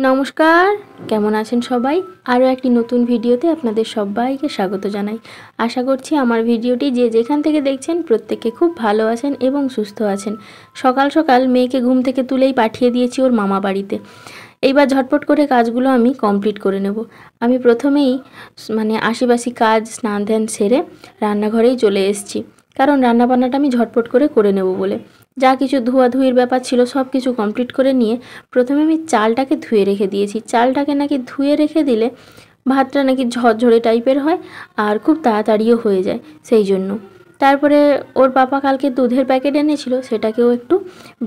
নমস্কার, কেমন আছেন সবাই? আরও একটি নতুন ভিডিওতে আপনাদের সবাইকে স্বাগত জানাই। আশা করছি আমার ভিডিওটি যে যেখান থেকে দেখছেন প্রত্যেকে খুব ভালো আছেন এবং সুস্থ আছেন। সকাল সকাল মেয়েকে ঘুম থেকে তুলেই পাঠিয়ে দিয়েছি ওর মামা বাড়িতে। এইবার ঝটপট করে কাজগুলো আমি কমপ্লিট করে নেব। আমি প্রথমেই আশিবাসি কাজ স্নান ধ্যান সেরে রান্নাঘরেই চলে এসেছি, কারণ রান্নাবান্নাটা আমি ঝটপট করে নেব বলে। যা কিছু ধোয়াধুয়ির ব্যাপার ছিল সব কিছু কমপ্লিট করে নিয়ে প্রথমে আমি চালটাকে ধুয়ে রেখে দিয়েছি। চালটাকে নাকি ধুয়ে রেখে দিলে ভাতটা নাকি ঝরঝরে টাইপের হয় আর খুব তাড়াতাড়িও হয়ে যায়, সেই জন্য। তারপরে ওর পাপা কালকে দুধের প্যাকেট এনেছিল, সেটাকেও একটু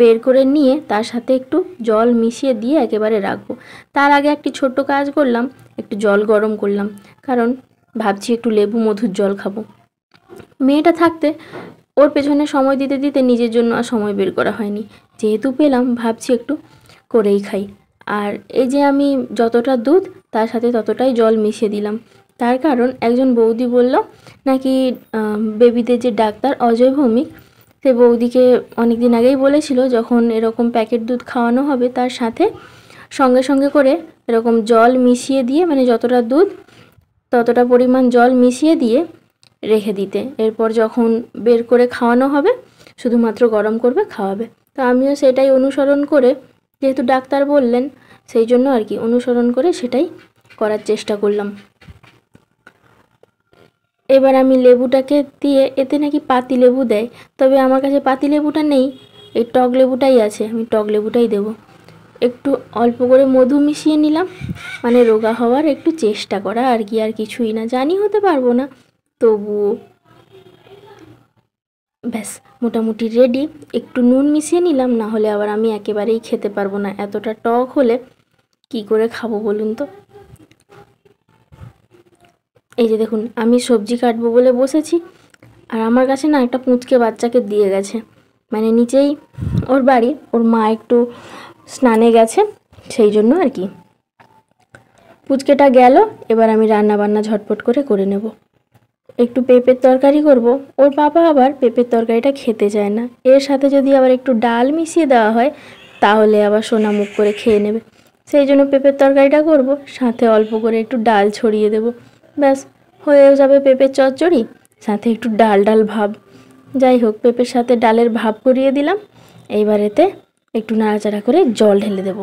বের করে নিয়ে তার সাথে একটু জল মিশিয়ে দিয়ে একেবারে রাখবো। তার আগে একটি ছোট্ট কাজ করলাম, একটু জল গরম করলাম, কারণ ভাবছি একটু লেবু মধুর জল খাবো। মেয়েটা থাকতে ওর পেছনে সময় দিতে দিতে নিজের জন্য আর সময় বের করা হয়নি। যেহেতু পেলাম ভাবছি একটু করেই খাই। আর এই যে আমি যতটা দুধ তার সাথে ততটাই জল মিশিয়ে দিলাম। তার কারণ একজন বৌদি বলল নাকি বেবিদের যে ডাক্তার অজয় ভৌমিক, সে বৌদিকে অনেক দিন আগেই বলেছিল যখন এরকম প্যাকেট দুধ খাওয়ানো হবে তার সাথে সঙ্গে সঙ্গে করে এরকম জল মিশিয়ে দিয়ে, যতটা দুধ ততটা পরিমাণ জল মিশিয়ে দিয়ে রেখে দিতে। এরপর যখন বের করে খাওয়ানো হবে শুধুমাত্র গরম করবে, খাওয়াবে। তো আমিও সেটাই অনুসরণ করে, যেহেতু ডাক্তার বললেন সেই জন্য আর কি অনুসরণ করে সেটাই করার চেষ্টা করলাম। এবার আমি লেবুটাকে দিয়ে, এতে নাকি পাতি লেবু দেয়, তবে আমার কাছে পাতি লেবুটা নেই, এই টক লেবুটাই আছে, আমি টক লেবুটাই দেবো। একটু অল্প করে মধু মিশিয়ে নিলাম, রোগা হওয়ার একটু চেষ্টা করা আর কি, আর কিছুই না। জানি হতে পারবো না, তবুও ব্যাস মোটামুটি রেডি। একটু নুন মিশিয়ে নিলাম, না হলে আবার আমি একেবারেই খেতে পারবো না। এতটা টক হলে কি করে খাবো বলুন তো। এই যে দেখুন, আমি সবজি কাটবো বলে বসেছি, আর আমার কাছে না একটা পুঁচকে বাচ্চাকে দিয়ে গেছে, নিচেই ওর বাড়ি, ওর মা একটু স্নানে গেছে, সেই জন্য আর কি পুচকেটা গেল। এবার আমি রান্না বান্না ঝটপট করে নেব। একটু পেঁপের তরকারি করব। ওর বাবা আবার পেঁপের তরকারিটা খেতে চায় না, এর সাথে যদি আবার একটু ডাল মিশিয়ে দেওয়া হয় তাহলে আবার সোনা মুখ করে খেয়ে নেবে। সেই জন্য পেঁপের তরকারিটা করব, সাথে অল্প করে একটু ডাল ছড়িয়ে দেব, ব্যাস হয়ে যাবে পেঁপের চচ্চড়ি, সাথে একটু ডাল ডাল ভাব। যাই হোক, পেঁপের সাথে ডালের ভাব করিয়ে দিলাম। এইবার এতে একটু নাড়াচাড়া করে জল ঢেলে দেব।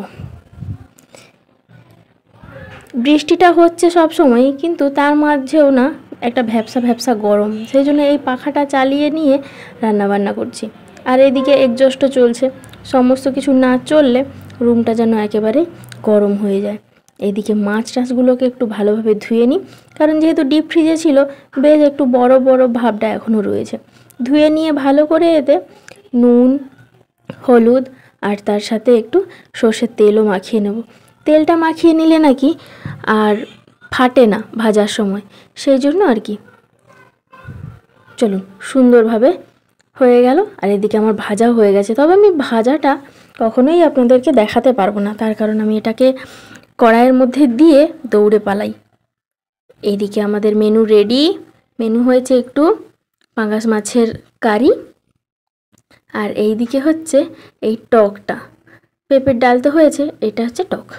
বৃষ্টিটা হচ্ছে সব সময়, কিন্তু তার মাঝেও না একটা ভ্যাপসা ভ্যাপসা গরম, সেই জন্য এই পাখাটা চালিয়ে নিয়ে রান্নাবান্না করছি। আর এদিকে এক্সস্টও চলছে। সমস্ত কিছু না চললে রুমটা যেন একেবারে গরম হয়ে যায়। এইদিকে মাছ টাছগুলোকে একটু ভালোভাবে ধুয়ে নিই, কারণ যেহেতু ডিপ ফ্রিজে ছিল বেশ একটু বড় বড় ভাবটা এখনও রয়েছে। ধুয়ে নিয়ে ভালো করে এতে নুন, হলুদ আর তার সাথে একটু সর্ষের তেলও মাখিয়ে নেব। তেলটা মাখিয়ে নিলে নাকি আর ফাটে না ভাজার সময়, সেই জন্য আর কি। চলুন, সুন্দরভাবে হয়ে গেল। আর এদিকে আমার ভাজাও হয়ে গেছে, তবে আমি ভাজাটা কখনোই আপনাদেরকে দেখাতে পারবো না, তার কারণ আমি এটাকে কড়াইয়ের মধ্যে দিয়ে দৌড়ে পালাই। এইদিকে আমাদের মেনু রেডি। মেনু হয়েছে একটু পাঙ্গাস মাছের কারি, আর এইদিকে হচ্ছে এই টকটা। পেঁপের ডাল তো হয়েছে, এটা হচ্ছে টক।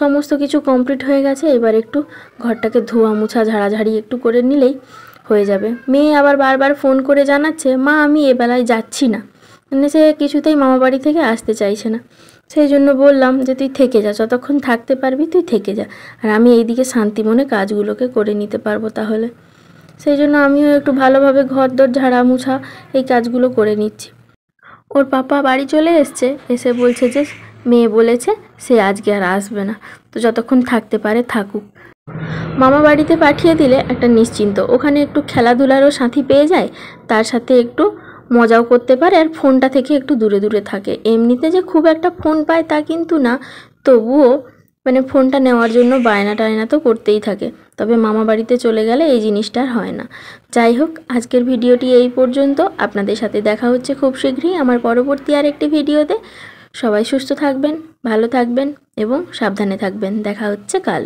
সমস্ত কিছু কমপ্লিট হয়ে গেছে। এবার একটু ঘরটাকে ধোয়া মোছা ঝাড়াঝাড়ি একটু করে নিলেই হয়ে যাবে। মেয়ে আবার বারবার ফোন করে জানাচ্ছে, মা আমি এবেলায় যাচ্ছি না, সে কিছুতেই মামা বাড়ি থেকে আসতে চাইছে না। সেই জন্য বললাম যে তুই থেকে যা, যতক্ষণ থাকতে পারবি তুই থেকে যা, আর আমি এইদিকে শান্তি মনে কাজগুলোকে করে নিতে পারবো তাহলে। সেই জন্য আমিও একটু ভালোভাবে ঘর দর ঝাড়া মোছা এই কাজগুলো করে নিচ্ছি। ওর পাপা বাড়ি চলে এসছে, এসে বলছে যে মেয়ে বলেছে সে আজকে আর আসবে না, তো যতক্ষণ থাকতে পারে থাকুক। মামা বাড়িতে পাঠিয়ে দিলে একটা নিশ্চিন্ত, ওখানে একটু খেলাধুলারও সাথী পেয়ে যায়, তার সাথে একটু মজাও করতে পারে, আর ফোনটা থেকে একটু দূরে দূরে থাকে। এমনিতে যে খুব একটা ফোন পায় তা কিন্তু না, তবুও ফোনটা নেওয়ার জন্য বায়না টায়না তো করতেই থাকে। তবে মামা বাড়িতে চলে গেলে এই জিনিসটা আর হয় না। যাই হোক, আজকের ভিডিওটি এই পর্যন্ত। আপনাদের সাথে দেখা হচ্ছে খুব শীঘ্রই আমার পরবর্তী আর একটি ভিডিওতে। সবাই সুস্থ থাকবেন, ভালো থাকবেন এবং সাবধানে থাকবেন। দেখা হচ্ছে কাল।